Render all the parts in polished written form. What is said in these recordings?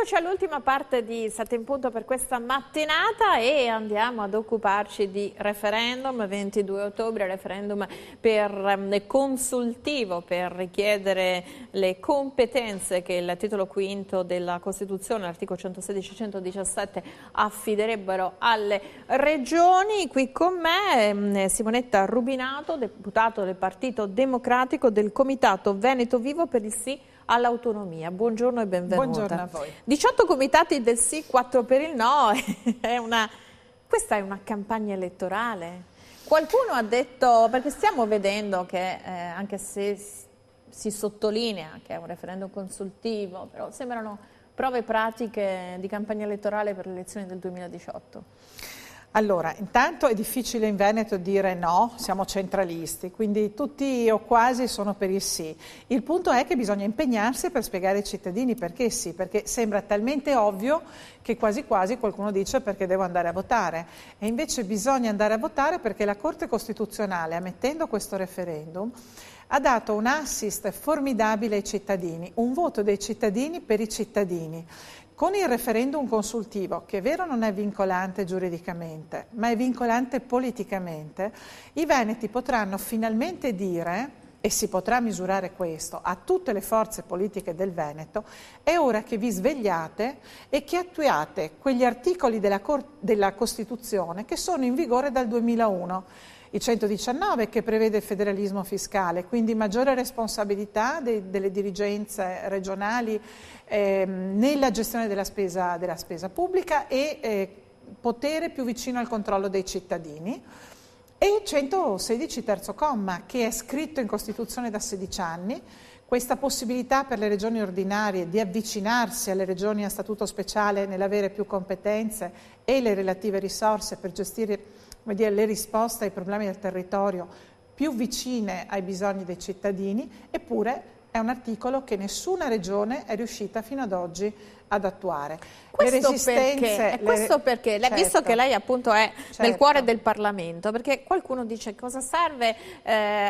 Eccoci all'ultima parte di 7 in punto per questa mattinata e andiamo ad occuparci di referendum. 22 ottobre, referendum consultivo per richiedere le competenze che il titolo quinto della Costituzione, l'articolo 116-117, affiderebbero alle regioni. Qui con me Simonetta Rubinato, deputato del Partito Democratico del Comitato Veneto Vivo per il sì all'autonomia. Buongiorno e benvenuta. Buongiorno a voi. 18 comitati del sì, 4 per il no. Questa è una campagna elettorale. Qualcuno ha detto, perché stiamo vedendo che anche se si sottolinea che è un referendum consultivo, però sembrano prove pratiche di campagna elettorale per le elezioni del 2018. Allora, intanto è difficile in Veneto dire no, siamo centralisti, quindi tutti o quasi sono per il sì. Il punto è che bisogna impegnarsi per spiegare ai cittadini perché sì, perché sembra talmente ovvio che quasi quasi qualcuno dice perché devo andare a votare. E invece bisogna andare a votare perché la Corte Costituzionale, ammettendo questo referendum, ha dato un assist formidabile ai cittadini, un voto dei cittadini per i cittadini. Con il referendum consultivo, che è vero non è vincolante giuridicamente, ma è vincolante politicamente, i veneti potranno finalmente dire, e si potrà misurare questo, a tutte le forze politiche del Veneto, è ora che vi svegliate e che attuiate quegli articoli della Costituzione che sono in vigore dal 2001. Il 119 che prevede il federalismo fiscale, quindi maggiore responsabilità delle dirigenze regionali nella gestione della spesa pubblica e potere più vicino al controllo dei cittadini. E il 116 terzo comma che è scritto in Costituzione da 16 anni, questa possibilità per le regioni ordinarie di avvicinarsi alle regioni a statuto speciale nell'avere più competenze e le relative risorse per gestire le risposte ai problemi del territorio più vicine ai bisogni dei cittadini, eppure è un articolo che nessuna regione è riuscita fino ad oggi ad attuare. Questo perché, certo, visto che lei appunto è certo, nel cuore del Parlamento, perché qualcuno dice cosa serve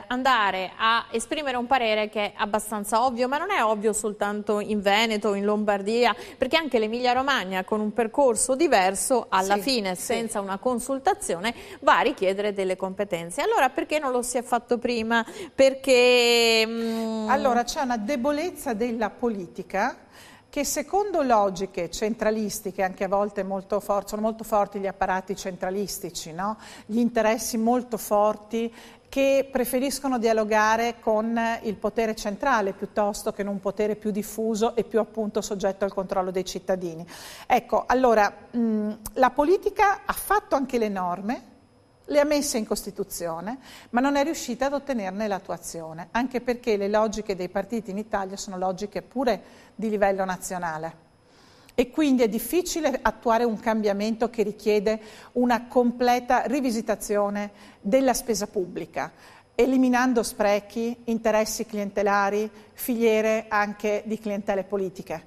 andare a esprimere un parere che è abbastanza ovvio, ma non è ovvio soltanto in Veneto, in Lombardia, perché anche l'Emilia Romagna con un percorso diverso alla fine, senza una consultazione, va a richiedere delle competenze. Allora perché non lo si è fatto prima? Perché allora c'è una debolezza della politica che secondo logiche centralistiche, anche a volte sono molto forti gli apparati centralistici, no? Gli interessi molto forti che preferiscono dialogare con il potere centrale piuttosto che in un potere più diffuso e più appunto soggetto al controllo dei cittadini. Ecco, allora la politica ha fatto anche le norme, le ha messe in Costituzione, ma non è riuscita ad ottenerne l'attuazione, anche perché le logiche dei partiti in Italia sono logiche pure di livello nazionale e quindi è difficile attuare un cambiamento che richiede una completa rivisitazione della spesa pubblica, eliminando sprechi, interessi clientelari, filiere anche di clientele politiche.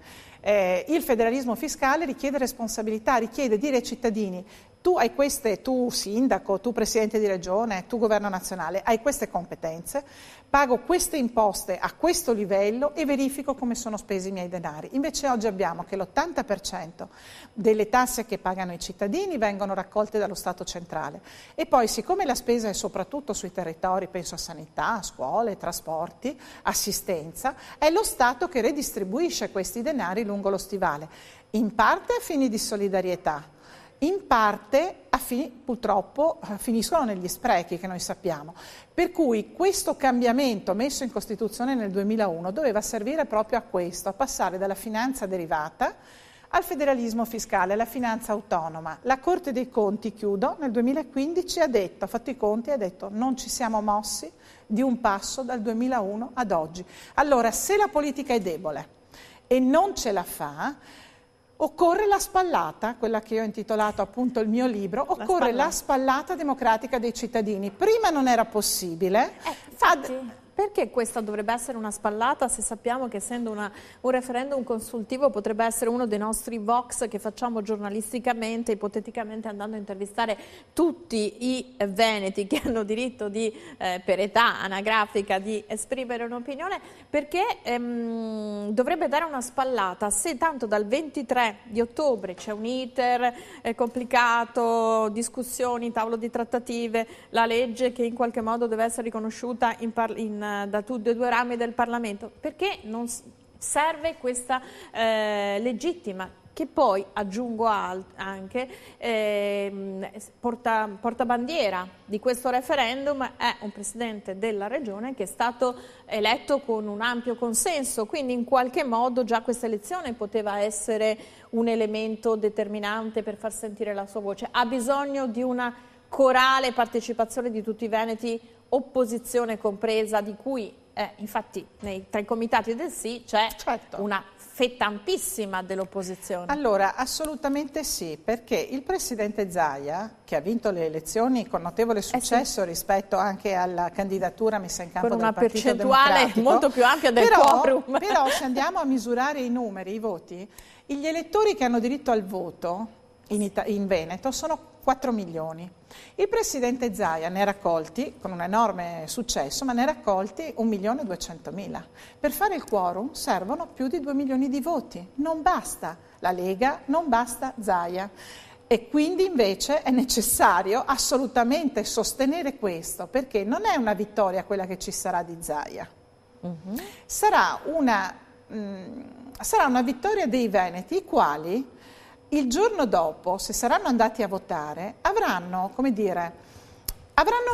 Il federalismo fiscale richiede responsabilità, richiede dire ai cittadini tu sindaco, tu presidente di regione, tu governo nazionale, hai queste competenze, pago queste imposte a questo livello e verifico come sono spesi i miei denari. Invece oggi abbiamo che l'80% delle tasse che pagano i cittadini vengono raccolte dallo Stato centrale e poi siccome la spesa è soprattutto sui territori, penso a sanità, scuole, trasporti, assistenza, è lo Stato che redistribuisce questi denari lungo lo stivale, in parte a fini di solidarietà, in parte purtroppo finiscono negli sprechi che noi sappiamo. Per cui questo cambiamento messo in Costituzione nel 2001 doveva servire proprio a questo, a passare dalla finanza derivata al federalismo fiscale, alla finanza autonoma. La Corte dei Conti, nel 2015 ha fatto i conti e ha detto non ci siamo mossi di un passo dal 2001 ad oggi. Allora, se la politica è debole e non ce la fa, occorre la spallata, quella che io ho intitolato appunto il mio libro, occorre la spallata democratica dei cittadini. Prima non era possibile, Perché questa dovrebbe essere una spallata se sappiamo che essendo un referendum consultivo potrebbe essere uno dei nostri vox che facciamo giornalisticamente, ipoteticamente andando a intervistare tutti i veneti che hanno diritto di, per età anagrafica di esprimere un'opinione, perché dovrebbe dare una spallata se tanto dal 23 di ottobre c'è un iter complicato, discussioni, tavolo di trattative, la legge che in qualche modo deve essere riconosciuta da tutti e due rami del Parlamento, perché non serve questa legittima, che poi, aggiungo anche, portabandiera di questo referendum è un presidente della regione che è stato eletto con un ampio consenso, quindi in qualche modo già questa elezione poteva essere un elemento determinante per far sentire la sua voce. Ha bisogno di una corale partecipazione di tutti i veneti, opposizione compresa, di cui infatti tra i comitati del sì c'è una fetta ampissima dell'opposizione. Allora, assolutamente sì, perché il presidente Zaia, che ha vinto le elezioni con notevole successo rispetto anche alla candidatura messa in campo del Partito Democratico, una percentuale molto più ampia del quorum. Però se andiamo a misurare i numeri, i voti, gli elettori che hanno diritto al voto in Veneto sono 4 milioni. Il presidente Zaia ne ha raccolti, con un enorme successo, ma ne ha raccolti 1.200.000. Per fare il quorum servono più di 2 milioni di voti. Non basta la Lega, non basta Zaia. E quindi invece è necessario assolutamente sostenere questo, perché non è una vittoria quella che ci sarà di Zaia. Sarà una vittoria dei veneti, i quali il giorno dopo, se saranno andati a votare, avranno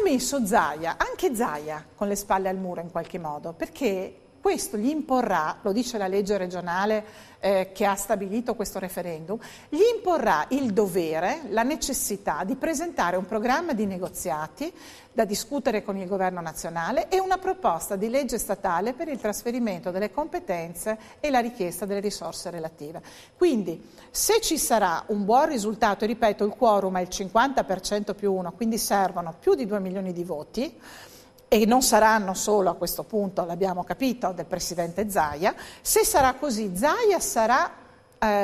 messo Zaia, anche Zaia, con le spalle al muro in qualche modo, perché questo gli imporrà, lo dice la legge regionale che ha stabilito questo referendum, gli imporrà il dovere, la necessità di presentare un programma di negoziati da discutere con il governo nazionale e una proposta di legge statale per il trasferimento delle competenze e la richiesta delle risorse relative. Quindi se ci sarà un buon risultato, e ripeto il quorum è il 50% più 1, quindi servono più di 2 milioni di voti, e non saranno solo a questo punto, l'abbiamo capito, del presidente Zaia, se sarà così Zaia sarà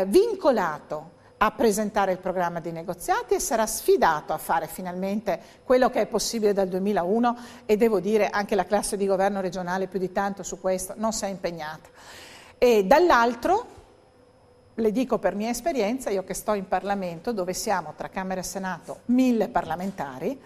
vincolato a presentare il programma di negoziati e sarà sfidato a fare finalmente quello che è possibile dal 2001 e devo dire anche la classe di governo regionale più di tanto su questo non si è impegnata. E dall'altro, le dico per mia esperienza, io che sto in Parlamento dove siamo tra Camera e Senato 1000 parlamentari,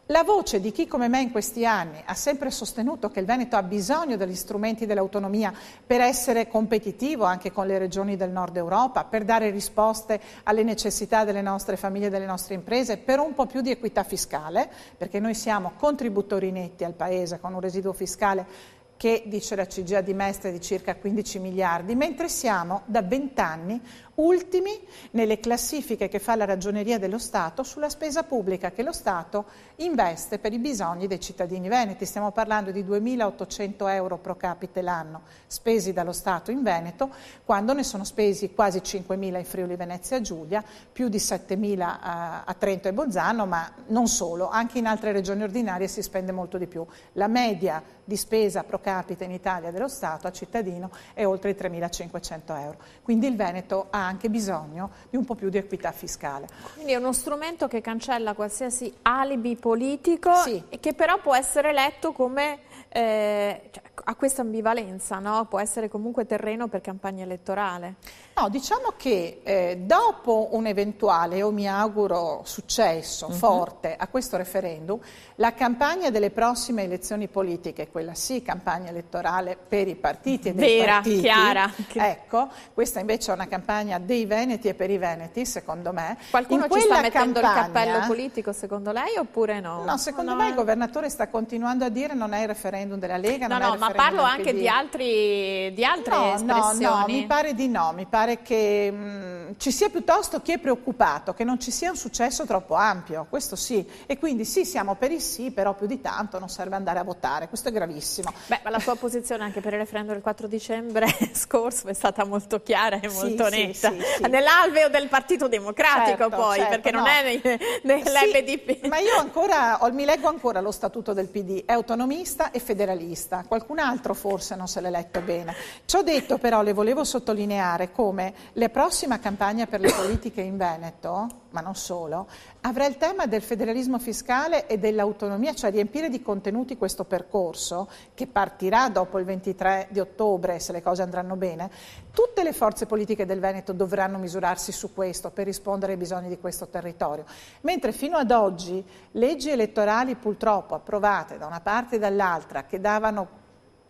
la voce di chi come me in questi anni ha sempre sostenuto che il Veneto ha bisogno degli strumenti dell'autonomia per essere competitivo anche con le regioni del nord Europa, per dare risposte alle necessità delle nostre famiglie e delle nostre imprese, per un po' più di equità fiscale, perché noi siamo contributori netti al Paese con un residuo fiscale che, dice la CGIA di Mestre, di circa 15 miliardi, mentre siamo da 20 anni ultimi nelle classifiche che fa la Ragioneria dello Stato sulla spesa pubblica che lo Stato investe per i bisogni dei cittadini veneti. Stiamo parlando di 2.800 euro pro capite l'anno spesi dallo Stato in Veneto, quando ne sono spesi quasi 5.000 in Friuli Venezia Giulia, più di 7.000 a Trento e Bolzano, ma non solo, anche in altre regioni ordinarie si spende molto di più. La media di spesa pro capite in Italia dello Stato a cittadino è oltre i 3.500 euro. Quindi il Veneto ha anche bisogno di un po' più di equità fiscale. Quindi è uno strumento che cancella qualsiasi alibi politico, sì, e che però può essere letto come, ha questa ambivalenza, no? Può essere comunque terreno per campagna elettorale. No, diciamo che dopo un eventuale, io mi auguro, successo forte a questo referendum, la campagna delle prossime elezioni politiche, quella sì, campagna elettorale per i partiti e dei partiti, chiara. Ecco, questa invece è una campagna dei veneti e per i veneti, secondo me. Qualcuno ci sta mettendo il cappello politico, secondo lei, oppure no? No, secondo me il governatore sta continuando a dire non è il referendum della Lega, non è il ma parlo anche di altre espressioni. No, mi pare di no, mi pare che ci sia piuttosto chi è preoccupato che non ci sia un successo troppo ampio, questo sì, e quindi sì, siamo per il sì, però più di tanto non serve andare a votare, questo è gravissimo. Beh, ma la sua posizione anche per il referendum del 4 dicembre scorso è stata molto chiara e molto netta, nell'alveo del Partito Democratico, certo, perché non è nell'FDP. Ma io mi leggo ancora lo statuto del PD, è autonomista e federalista, qualcun altro forse non se l'è letto bene. Ciò detto però le volevo sottolineare come la prossima campagna per le politiche in Veneto, ma non solo, avrà il tema del federalismo fiscale e dell'autonomia, cioè riempire di contenuti questo percorso che partirà dopo il 23 di ottobre, se le cose andranno bene. Tutte le forze politiche del Veneto dovranno misurarsi su questo per rispondere ai bisogni di questo territorio, mentre fino ad oggi leggi elettorali purtroppo approvate da una parte e dall'altra che davano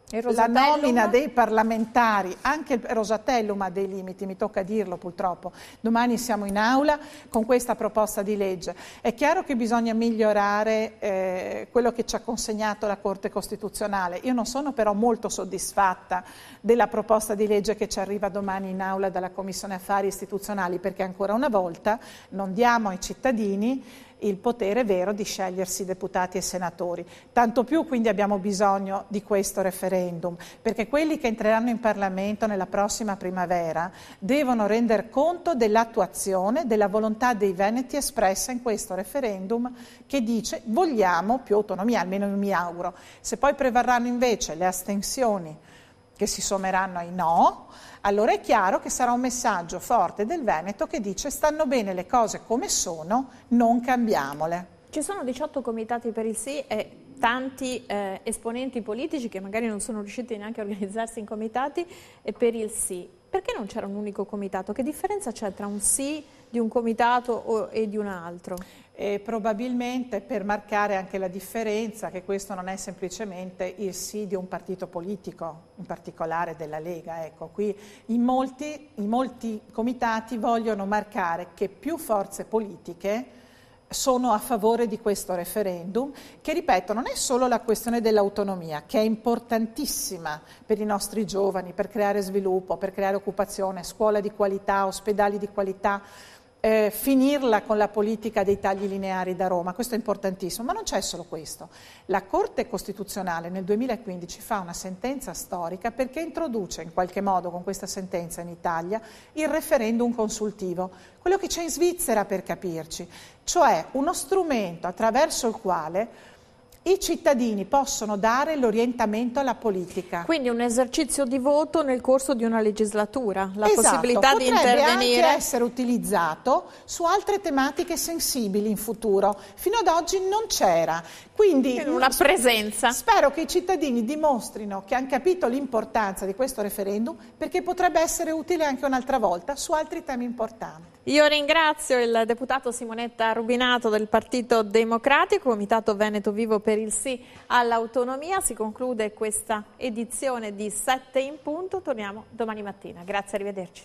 la nomina dei parlamentari, anche il Rosatellum ha dei limiti, mi tocca dirlo purtroppo. Domani siamo in aula con questa proposta di legge. È chiaro che bisogna migliorare quello che ci ha consegnato la Corte Costituzionale. Io non sono però molto soddisfatta della proposta di legge che ci arriva domani in aula dalla Commissione Affari Istituzionali, perché ancora una volta non diamo ai cittadini il potere vero di scegliersi deputati e senatori. Tanto più quindi abbiamo bisogno di questo referendum, perché quelli che entreranno in Parlamento nella prossima primavera devono render conto dell'attuazione della volontà dei veneti espressa in questo referendum che dice vogliamo più autonomia, almeno io mi auguro. Se poi prevarranno invece le astensioni che si sommeranno ai no, allora è chiaro che sarà un messaggio forte del Veneto che dice stanno bene le cose come sono, non cambiamole. Ci sono 18 comitati per il sì e tanti esponenti politici che magari non sono riusciti neanche a organizzarsi in comitati e per il sì. Perché non c'era un unico comitato? Che differenza c'è tra un sì di un comitato e di un altro? Probabilmente per marcare anche la differenza che questo non è semplicemente il sì di un partito politico, in particolare della Lega. Ecco, qui in molti comitati vogliono marcare che più forze politiche sono a favore di questo referendum, che ripeto non è solo la questione dell'autonomia, che è importantissima per i nostri giovani, per creare sviluppo, per creare occupazione, scuola di qualità, ospedali di qualità, finirla con la politica dei tagli lineari da Roma, questo è importantissimo, ma non c'è solo questo. La Corte Costituzionale nel 2015 fa una sentenza storica perché introduce in qualche modo con questa sentenza in Italia il referendum consultivo, quello che c'è in Svizzera per capirci, cioè uno strumento attraverso il quale i cittadini possono dare l'orientamento alla politica. Quindi un esercizio di voto nel corso di una legislatura, la possibilità di intervenire. Potrebbe anche essere utilizzato su altre tematiche sensibili in futuro. Fino ad oggi non c'era. Quindi una presenza. Spero che i cittadini dimostrino che hanno capito l'importanza di questo referendum, perché potrebbe essere utile anche un'altra volta su altri temi importanti. Io ringrazio il deputato Simonetta Rubinato del Partito Democratico, Comitato Veneto Vivo per il sì all'autonomia. Si conclude questa edizione di 7 in punto, torniamo domani mattina. Grazie, arrivederci.